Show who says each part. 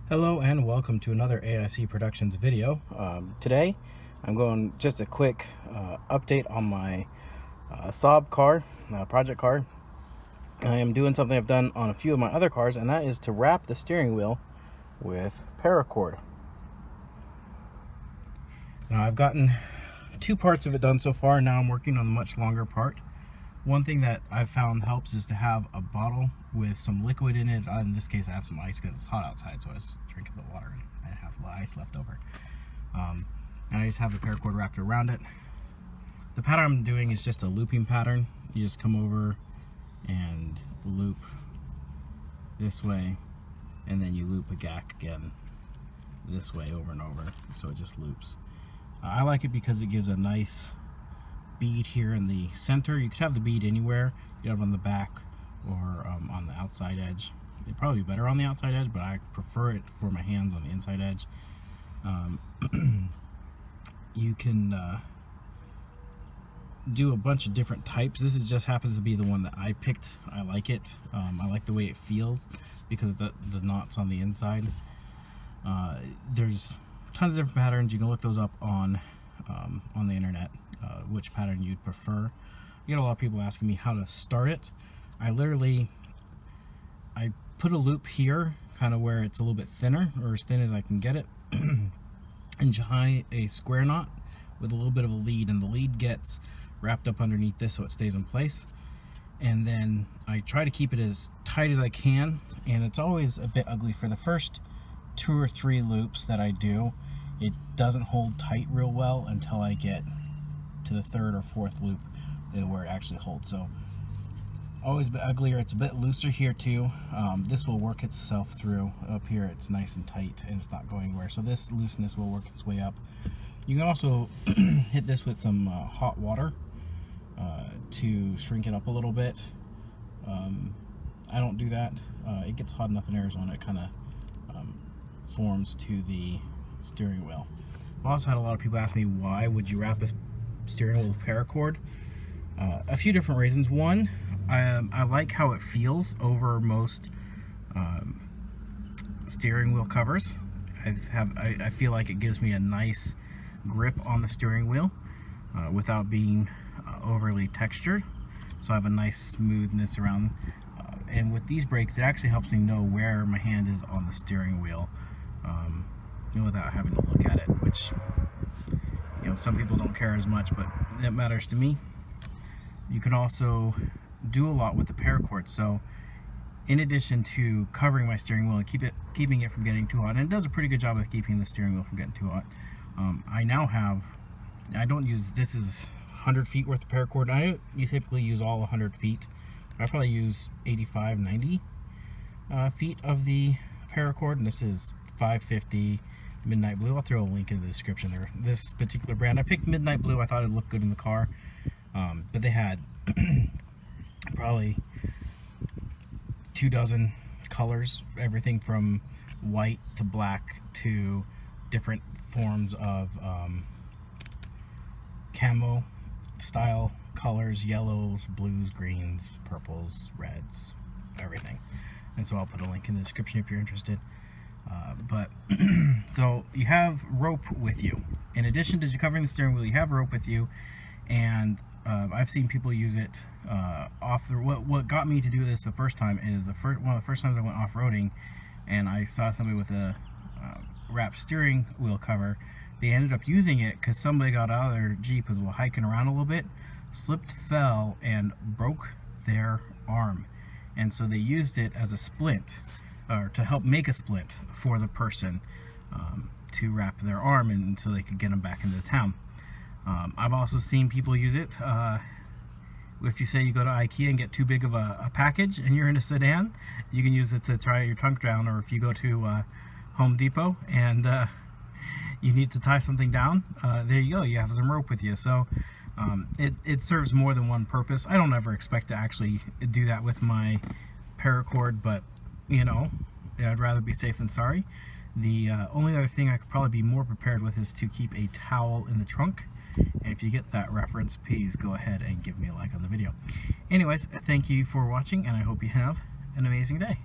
Speaker 1: Hello and welcome to another AIC Productions video. Today I'm going just a quick update on my Saab car, project car. I am doing something I've done on a few of my other cars, and that is to wrap the steering wheel with paracord. Now I've gotten two parts of it done so far. Now I'm working on the much longer part. One thing that I've found helps is to have a bottle with some liquid in it. In this case, I have some ice because it's hot outside, so I was drinking the water and I have a little ice left over. And I just have the paracord wrapped around it. The pattern I'm doing is just a looping pattern. You just come over and loop this way, and then you loop again this way over and over, so it just loops. I like it because it gives a nice bead here in the center. You could have the bead anywhere. You could have it on the back or on the outside edge. It'd probably be better on the outside edge, but I prefer it for my hands on the inside edge. You can do a bunch of different types. This is just happens to be the one that I picked. I like it. I like the way it feels because the knots on the inside. There's tons of different patterns. You can look those up on the internet, which pattern you'd prefer. You get a lot of people asking me how to start it. I put a loop here, kind of where it's a little bit thinner, or as thin as I can get it, and tie a square knot with a little bit of a lead, and the lead gets wrapped up underneath this so it stays in place. And then I try to keep it as tight as I can, and it's always a bit ugly. For the first 2 or 3 loops that I do, it doesn't hold tight real well until I get to the 3rd or 4th loop where it actually holds. So always a bit uglier. It's a bit looser here too. This will work itself through. Up here it's nice and tight and it's not going anywhere, so this looseness will work its way up. You can also hit this with some hot water to shrink it up a little bit. I don't do that. It gets hot enough in Arizona, it kind of forms to the steering wheel. I've also had a lot of people ask me, why would you wrap a steering wheel with paracord? A few different reasons. One, I like how it feels over most steering wheel covers. I feel like it gives me a nice grip on the steering wheel without being overly textured. So I have a nice smoothness around. And with these brakes, it actually helps me know where my hand is on the steering wheel, without having to look at it, which, some people don't care as much, but it matters to me. You can also do a lot with the paracord. So in addition to covering my steering wheel and keeping it from getting too hot, and it does a pretty good job of keeping the steering wheel from getting too hot, I don't use, this is 100 feet worth of paracord. You typically use all 100 feet. I probably use 85, 90 feet of the paracord, and this is 550 Midnight Blue. I'll throw a link in the description there. This particular brand, I picked Midnight Blue. I thought it looked good in the car, but they had probably 24 colors, everything from white to black to different forms of camo style colors, yellows, blues, greens, purples, reds, everything. And so I'll put a link in the description if you're interested. So you have rope with you. In addition to covering the steering wheel, you have rope with you, and I've seen people use it off the. What got me to do this the first time is one of the first times I went off-roading, and I saw somebody with a wrapped steering wheel cover. They ended up using it because somebody got out of their Jeep and was hiking around a little bit, slipped, fell, and broke their arm. And so they used it as a splint, or to help make a splint for the person to wrap their arm, and so they could get them back into town. I've also seen people use it. If you say you go to IKEA and get too big of a package and you're in a sedan, you can use it to try your trunk down. Or if you go to Home Depot and you need to tie something down, there you go, you have some rope with you. So it serves more than one purpose. I don't ever expect to actually do that with my paracord, but I'd rather be safe than sorry. The only other thing I could probably be more prepared with is to keep a towel in the trunk. And if you get that reference, please go ahead and give me a like on the video. Anyways, thank you for watching, and I hope you have an amazing day.